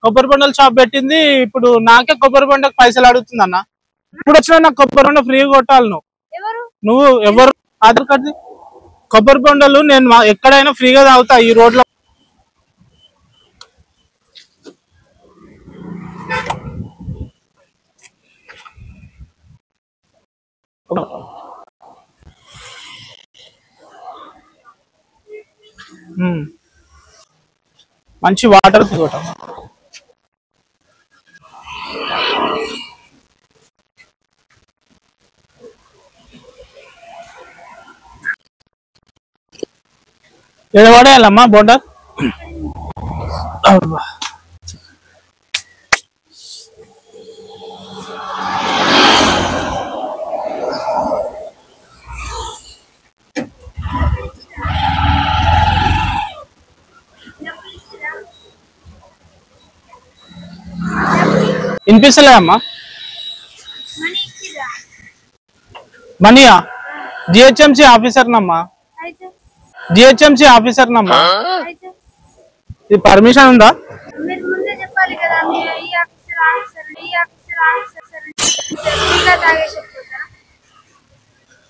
కొబ్బరి బొండల షాప్ పెట్టింది. ఇప్పుడు నాకే కొబ్బరి బొండకు పైసలు అడుగుతుంది అన్న. ఇప్పుడు వచ్చినా నాకు కొబ్బరి బొండ ఫ్రీగా కొట్టాలి. నువ్వు ఎవరు? ఆధార్ కార్డు. కొబ్బరి బొండలు నేను ఎక్కడైనా ఫ్రీగా తాగుతా ఈ రోడ్ లో. మంచి వాటర్ తీసుకోవటం. ఏదో పడేయాలమ్మా బోండా. వినిపిస్తలే అమ్మా. మనీయా? జిహెచ్ఎంసీ ఆఫీసర్ నమ్మా. జిహెచ్ఎంసీ ఆఫీసర్ నమ్మా. ఇది పర్మిషన్ ఉందా?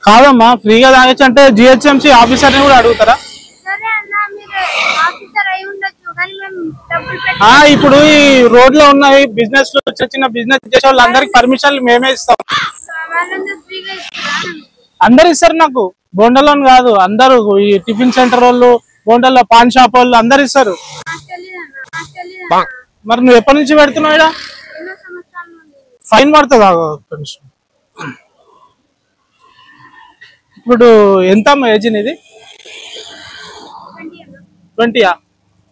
కాదమ్మా, ఫ్రీగా తాగొచ్చు అంటే జిహెచ్ఎంసీ ఆఫీసర్ ని కూడా అడుగుతారా? ఇప్పుడు ఈ రోడ్ లో ఉన్న బిజినెస్ లో చిన్న బిజినెస్ చేసే వాళ్ళందరికి పర్మిషన్లు మేమే ఇస్తాం. అందరు ఇస్తారు నాకు. బోండాలోని కాదు, అందరు ఈ టిఫిన్ సెంటర్ వాళ్ళు, బోండాలో పాన్ షాప్ వాళ్ళు అందరు ఇస్తారు. మరి నువ్వు ఎప్పటి నుంచి పెడుతున్నావు? ఫైన్ పడుతుంది. ఇప్పుడు ఎంత ఏజ్ ఇది? 20.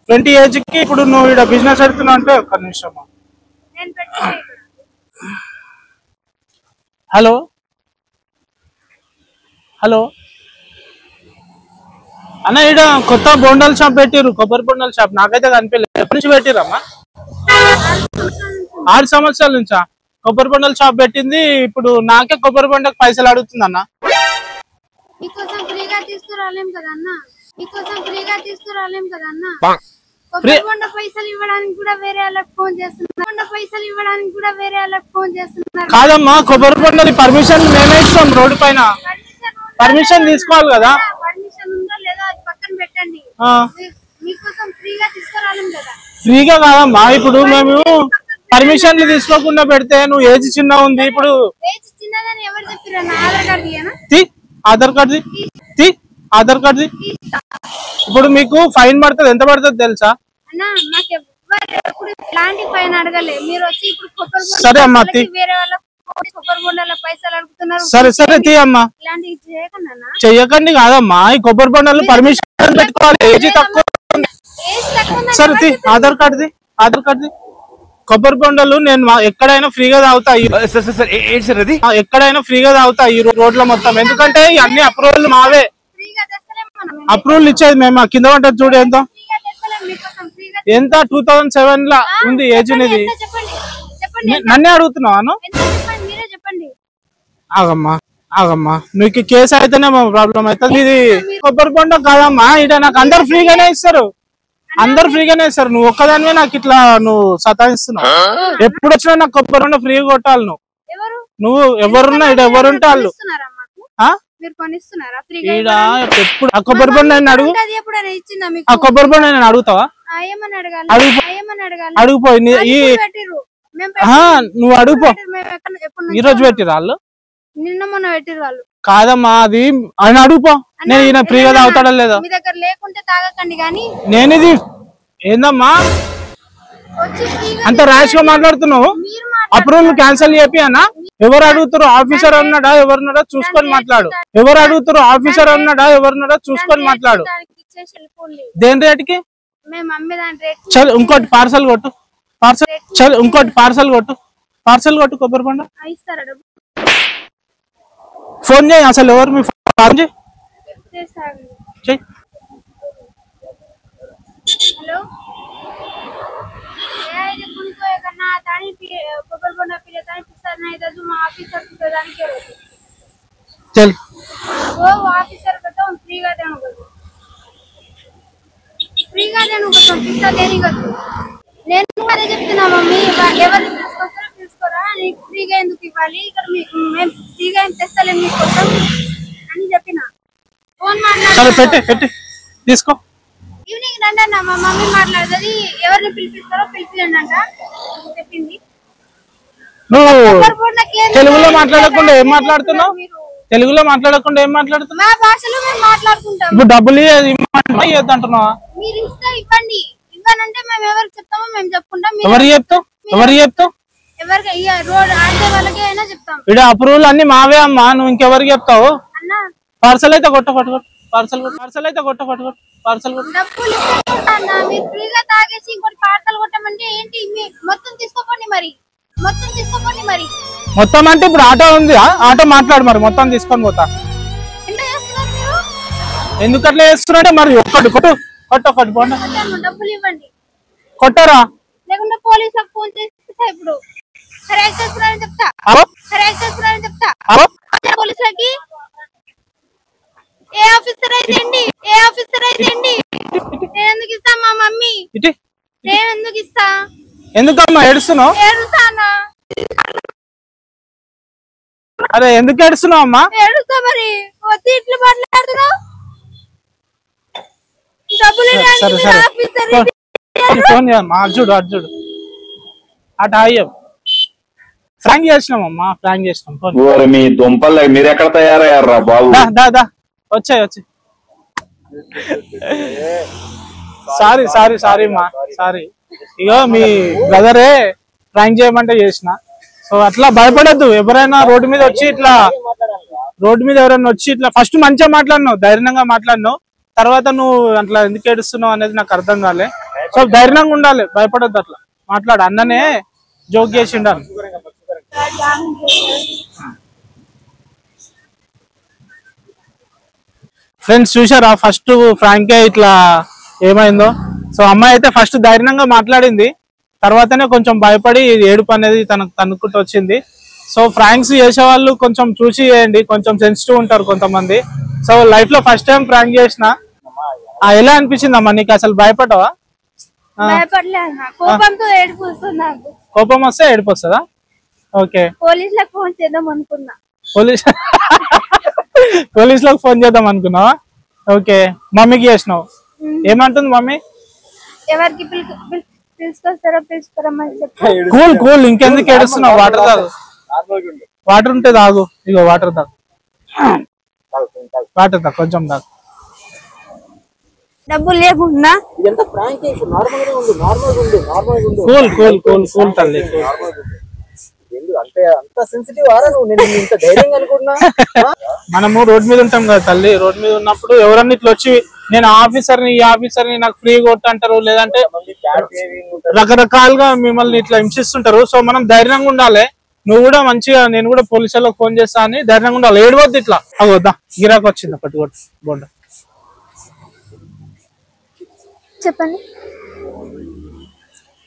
20 ఏజ్ కి ఇప్పుడు నువ్వు ఇక్కడ బిజినెస్ పెడుతున్నావు అంటే ఒక్క నిమిషం. హలో హలో అన్న, ఇక్కడ కొత్త బోండాల షాప్ పెట్టిర్రు, కొబ్బరి బొండాల షాప్. నాకైతే కనిపించలేదు. ఎప్పటి నుంచి పెట్టిరమ్మా? 6 సంవత్సరాల నుంచా? కొబ్బరి బొండాల షాప్ పెట్టింది. ఇప్పుడు నాకే కొబ్బరి బొండకు పైసలు అడుగుతుంది అన్న. కాదమ్మా, కొబ్బరి బొండలు పర్మిషన్ మేమే ఇస్తాం. రోడ్డు పైన పర్మిషన్ తీసుకోవాలి కదా. ఫ్రీగా కాదమ్మా, ఇప్పుడు మేము పర్మిషన్లు తీసుకోకుండా పెడితే నువ్వు ఏజ్ చిన్న ఉంది. ఇప్పుడు ఆధార్ కార్డు. ఇప్పుడు మీకు ఫైన్ పడుతుంది. ఎంత పడుతుంది తెలుసా? సరే అమ్మా, సరే సరే తీ అమ్మా. చెయ్యకండి కాదమ్మా, ఈ కొబ్బరి బొండాలు పర్మిషన్ పెట్టుకోవాలి. ఏజ్ తక్కువ. సరే తీ, ఆధార్ కార్డు. కొబ్బరి బొండాలు నేను ఎక్కడైనా ఫ్రీగా తాగుతా. ఎక్కడైనా ఫ్రీగా తాగుతా ఈ రోడ్ లో మొత్తం. ఎందుకంటే అన్ని అప్రూవల్ మావే. అప్రూవల్ ఇచ్చేది మేము. కింద ఉంటుంది చూడు ఎంత 2007 లా ఉంది ఏజ్ అనేది. నన్నే అడుగుతున్నావు? ఆగమ్మా, నీకు కేసు అయితేనే ప్రాబ్లం అవుతుంది. ఇది కొబ్బరి బొండ కాదమ్మా, ఇట నాకు అందరు ఫ్రీగానే ఇస్తారు. నువ్వు ఒక్కదానివే నాకు ఇట్లా నువ్వు సతాయిస్తున్నావు. ఎప్పుడు వచ్చినా నాకు కొబ్బరి బొండ ఫ్రీగా కొట్టాలి. నువ్వు ఎవరున్నా ఇట ఎవరుంటే వాళ్ళు ఎప్పుడు ఆ కొబ్బరి బొండ అడుగు. ఆ కొబ్బరి బొండ నేను అడుగుతావా? అడుగుపోయి నువ్వు అడుగుపో. ఈ రోజు పెట్టిరు వాళ్ళు? నిన్న మొన్న పెట్టిరు వాళ్ళు. కాదమ్మా, అది ఆయన అడుగుపో. నేను ఈయన ఫ్రీగా తాగుతాడా లేదా? మీ దగ్గర లేకుంటే తాగకండి. కానీ నేను ఇది ఏందమ్మా అంత ర్యాష్ గా మాట్లాడుతున్నావు? అప్రూవల్ క్యాన్సిల్ చేపి అన్న. ఎవరు అడుగుతారు? ఆఫీసర్ అన్నాడా ఎవరున్నాడా చూసుకొని మాట్లాడు. మాట్లాడు. దేని రేటుకి? ఇంకోటి పార్సల్ కొట్టు. పార్సల్ కొట్టు కొబ్బరి బొండ. ఫోన్ చేయి. అసలు ఎవరు మీ ఫోన్ చేయి. हेलो ये कुणको करना तानी कोबर बना पिले तानी फिक्सर नहीं था जो ऑफिसर के प्रदान के रहते चल वो ऑफिसर का तो ఫ్రీగా దేను కదా ఫ్రీగా దేను కదా పిస్తా దేని కదా నేను అదే చెప్తున్నా మమ్మీ ఎవరు తీసుకొస్తారో తీసుకోరా నీకు ఫ్రీగా ఎందుకు ఇవ్వాలి ఇక్కడ మేము ఫ్రీగా ఏం తెస్తలేం మీకోసం అని చెప్పిన ఫోన్ పెట్టి తీసుకో ఈవినింగ్ రండి అన్న మా మమ్మీ మాట్లాడుతుంది ఎవరిని పిలిపిస్తారో పిలిపియండి అంట చెప్పింది నువ్వు తెలుగులో మాట్లాడకుండా ఏం మాట్లాడుతున్నావు మా భాషలో మేము మాట్లాడుకుంటాం ఇప్పుడు డబ్బులు ఇవ్వద్దంటున్నావా మీరు ఇస్తే ఇవ్వండి ఇవ్వనంటే మేము ఎవరికి చెప్తామో మేము చెప్పుకుంటాం ఎవరు చెప్తావు ఎవరికి రోడ్ ఆడే వాళ్ళకి అయినా చెప్తాం ఇక్కడ అప్రూవల్ అన్ని మావే అమ్మా నువ్వు ఇంకెవరికి చెప్తావు అన్న పార్సల్ అయితే కొట్టు పార్సల్ డబ్బులు అన్న మీరు ఫ్రీగా తాగేసి ఇంకోటి పార్సల్ కొట్టమంటే ఏంటి మొత్తం తీసుకోపోండి మరి మొత్తం అంటే ఇప్పుడు ఆటో ఉంది ఆటో మాట్లాడు మరి మొత్తం తీసుకొని పోతా ఎందుకు అట్లా చేస్తున్నారంటే మరి ఒక్కటి పోండి డబ్బులు ఇవ్వండి కొట్టరా లేకుంటే పోలీసులకు ఫోన్ చేస్తా ఇప్పుడు హెరాస్ చేస్తున్నారని చెప్తా పోలీసులకి ఏ ఆఫీసర్ అయితే నేను ఎందుకు ఇస్తా మా మమ్మీ నేను ఎందుకు ఇస్తా ఎందుకమ్మా ఏడుస్తున్నావు అరే ఎందుకు ఏడుస్తున్నావు అమ్మా ఏడుస్తా మరి ఇట్లా మాట్లాడుతున్నావు చూడు అటు అయ్యో ఫ్రాంక్ చేసినామమ్మా ఫ్రాంక్ చేసినాం మీ దుంపలు మీరు ఎక్కడ తయారయ్యారా బాబు వచ్చాయి సారీ మా సారీ ఇగో మీ బ్రదరే ప్రాంక్ చేయమంటే చేసిన సో అట్లా భయపడద్దు ఎవరైనా రోడ్డు మీద ఎవరైనా వచ్చి ఇట్లా ఫస్ట్ మంచిగా మాట్లాడినావు ధైర్యంగా మాట్లాడినావు తర్వాత నువ్వు అట్లా ఎందుకు ఏడుస్తున్నావు అనేది నాకు అర్థం కాలే సో ధైర్యంగా ఉండాలి భయపడద్దు అట్లా మాట్లాడు అన్ననే జోక్ చేసిండాను ఫ్రెండ్స్ చూసారా ఫస్ట్ ఫ్రాంకే ఇట్లా ఏమైందో సో అమ్మాయి అయితే ఫస్ట్ ధైర్యంగా మాట్లాడింది తర్వాతనే కొంచెం భయపడి ఏడుపు అనేది తనకు తన్నుకుంటూ వచ్చింది సో ఫ్రాంక్స్ చేసే వాళ్ళు కొంచెం చూసి చేయండి కొంచెం సెన్సిటివ్ ఉంటారు కొంతమంది సో లైఫ్ లో ఫస్ట్ టైం ఫ్రాంక్ చేసిన ఎలా అనిపించింది అమ్మా నీకు అసలు భయపడ్డావా కోపం వస్తే ఏడుపు వస్తుందా ఓకే పోలీసులకు ఫోన్ చేద్దాం అనుకున్నా పోలీసులకు ఫోన్ చేద్దాం అనుకున్నావా ఓకే మమ్మీకి చేసినావు ఏమంటుంది మమ్మీ ఎవరికి కూల్ ఇంకెందుకు ఏడుస్తున్నావు వాటర్ ఉంటే తాగు ఇగో వాటర్ తాగు కొంచెం తాగు డబ్బులు లేకుండా కూల్ తల్లి మనము రోడ్ మీద ఉంటాం కదా తల్లి రోడ్ మీద ఉన్నప్పుడు ఎవరన్నా ఇట్లా వచ్చి నేను ఈ ఆఫీసర్ని నాకు ఫ్రీ కొట్టంటారు లేదంటే రకరకాలుగా మిమ్మల్ని ఇట్లా హింసిస్తుంటారు సో మనం ధైర్యంగా ఉండాలి నువ్వు కూడా మంచిగా నేను కూడా పోలీసు వాళ్ళకి ఫోన్ చేస్తా అని ధైర్యంగా ఉండాలి ఏడవద్దు ఇట్లా అగొద్దా గిరాకు వచ్చింది ఒకటి బోండ చెప్పండి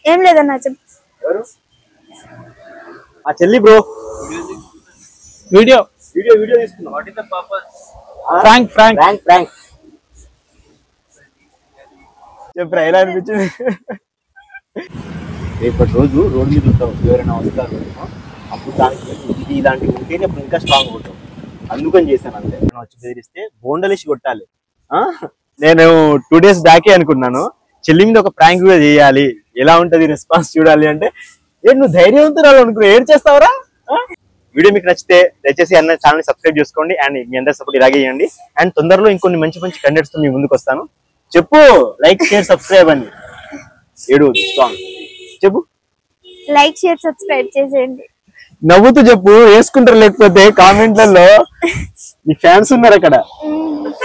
ఏం లేదన్నా చెప్పు చెల్లి బ్రో వీడియో తీసుకున్నా what is the purpose prank చెప్పరా ఎలా అనిపించింది రేపటి రోజు రోడ్ మీద ఉంటావు ఎవరైనా వస్తారు అప్పుడు దానికి ఇలాంటివి ఉంటేనే అప్పుడు ఇంకా స్ట్రాంగ్ ఉంటావు అందుకని చేశాను అంతే వచ్చి బెదిరిస్తే బోండలేసి కొట్టాలి నేను 2 days బ్యాకే అనుకున్నాను చెల్లి మీద ఒక ప్రాంక్ కూడా చేయాలి ఎలా ఉంటది రెస్పాన్స్ చూడాలి అంటే నువ్వు ధైర్యవంతురాలు అనుకున్నా ఏడు చేస్తావరా వీడియో మీకు నచ్చితే దయచేసి అన్న ఛానల్ సబ్స్క్రైబ్ చేసుకోండి అండ్ మీ అందరి సపోర్ట్ ఇలాగే చేయండి అండ్ తొందరలో ఇంకొన్ని మంచి కంటెంట్స్ తో మీ ముందుకు వస్తాను చెప్పు లైక్ షేర్ సబ్స్క్రైబ్ అని ఏడు సాంగ్ చెప్పు లైక్ షేర్ సబ్స్క్రైబ్ చేసేయండి నవ్వుతూ చెప్పు వేసుకుంటారు లేకపోతే కామెంట్లలో మీ ఫ్యాన్స్ ఉన్నారు అక్కడ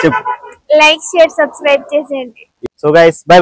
చెప్పు లైక్ షేర్ సబ్స్క్రైబ్ చేసేయండి సో గైస్ బై